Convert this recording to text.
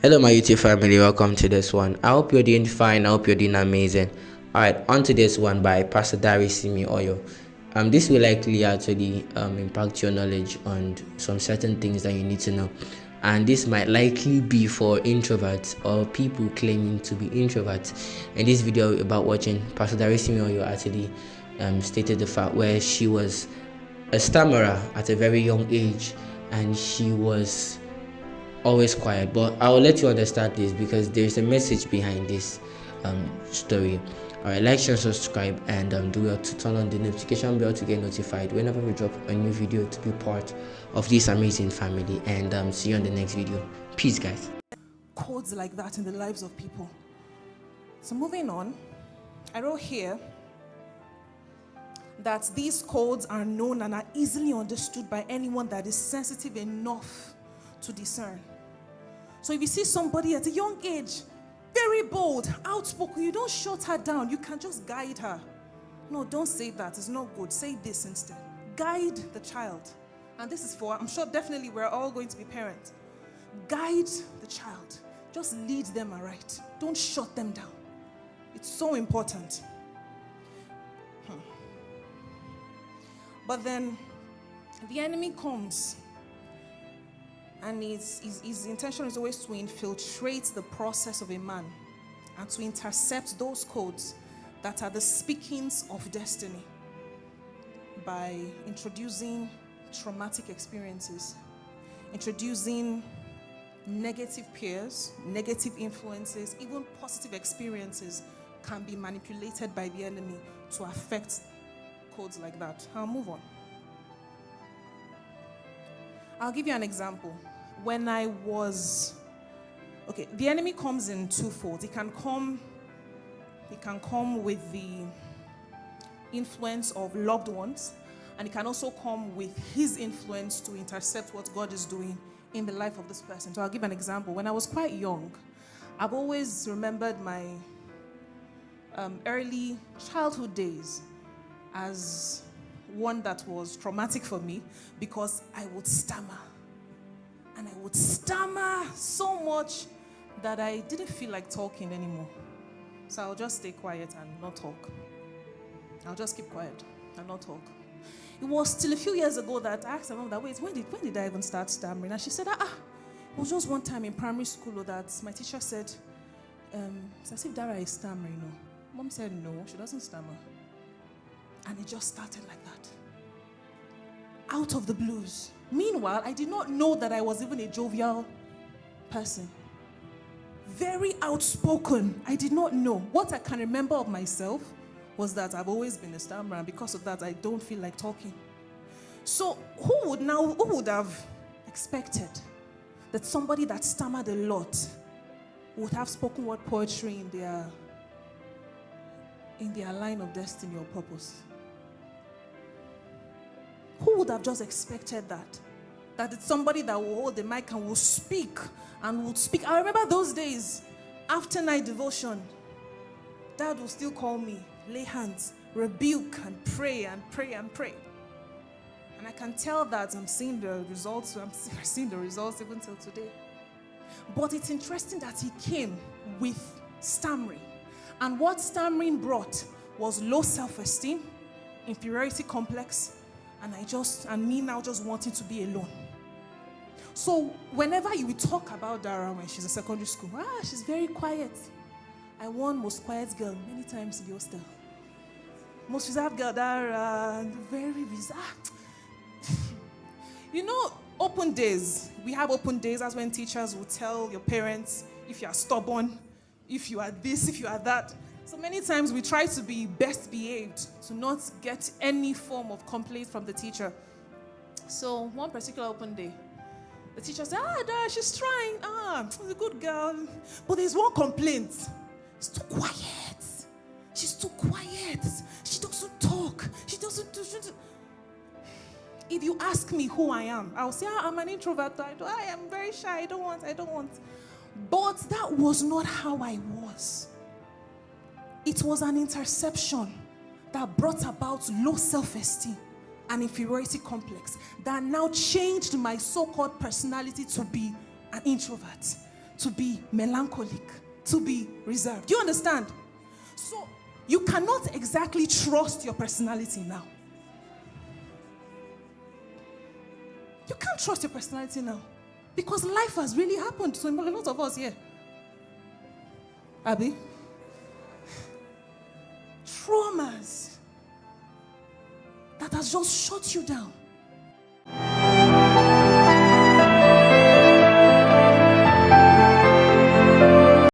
Hello, my YouTube family. Welcome to this one. I hope you're doing fine. I hope you're doing amazing. All right, on to this one by Pastor Darasimi Oyor. This will likely actually impact your knowledge on some certain things that you need to know, and this might likely be for introverts or people claiming to be introverts. In this video about watching, Pastor Darasimi Oyor actually stated the fact where she was a stammerer at a very young age, and she was always quiet. But I will let you understand this because there's a message behind this story. Alright, like, share, subscribe, and do well to turn on the notification bell to get notified whenever we drop a new video to be part of this amazing family. And see you on the next video. Peace, guys. Codes like that in the lives of people. So moving on, I wrote here that these codes are known and are easily understood by anyone that is sensitive enough to discern. So if you see somebody at a young age, very bold, outspoken, you don't shut her down. You can just guide her. No, don't say that. It's not good. Say this instead. Guide the child. And this is for, I'm sure definitely we're all going to be parents. Guide the child. Just lead them aright. Don't shut them down. It's so important. But then the enemy comes, and his intention is always to infiltrate the process of a man and to intercept those codes that are the speakings of destiny by introducing traumatic experiences, introducing negative peers, negative influences, even positive experiences can be manipulated by the enemy to affect codes like that. I'll move on. I'll give you an example. When I was, the enemy comes in twofold. It can come with the influence of loved ones, and it can also come with his influence to intercept what God is doing in the life of this person. So I'll give an example. When I was quite young, I've always remembered my early childhood days as one that was traumatic for me because I would stammer. And I would stammer so much that I didn't feel like talking anymore. So I'll just stay quiet and not talk. I'll just keep quiet and not talk. It was till a few years ago that I asked my mom that, wait, when did I even start stammering? And she said, it was just one time in primary school that my teacher said, it's as if Dara is stammering. Mom said, no, she doesn't stammer. And it just started like that. Out of the blues. Meanwhile, I did not know that I was even a jovial person. Very outspoken. I did not know. What I can remember of myself was that I've always been a stammerer, and because of that, I don't feel like talking. So who would have expected that somebody that stammered a lot would have spoken word poetry in their line of destiny or purpose? Who would have just expected that? That it's somebody that will hold the mic and will speak and would speak. I remember those days, after night devotion, Dad will still call me, lay hands, rebuke and pray and pray and pray. And I can tell that I'm seeing the results. I'm seeing the results even till today. But it's interesting that he came with stammering. And what stammering brought was low self-esteem, inferiority complex, and me now just wanting to be alone. So whenever you talk about Dara when she's in secondary school, she's very quiet. I won most quiet girl many times in the hostel. Most reserved girl, Dara, very reserved. Open days. We have open days. That's when teachers will tell your parents if you are stubborn, if you are this, if you are that. So many times we try to be best behaved to not get any form of complaint from the teacher. So one particular open day, the teacher said, Dara, she's trying. She's a good girl. But there's one complaint. She's too quiet. She's too quiet. She doesn't talk. She doesn't do. If you ask me who I am, I'll say, I'm an introvert. I am very shy. I don't want. But that was not how I was. It was an interception that brought about low self-esteem and inferiority complex that now changed my so-called personality to be an introvert, to be melancholic, to be reserved. Do you understand? So you cannot exactly trust your personality now. You can't trust your personality now because life has really happened to a lot of us here. Abby? Traumas that has just shut you down.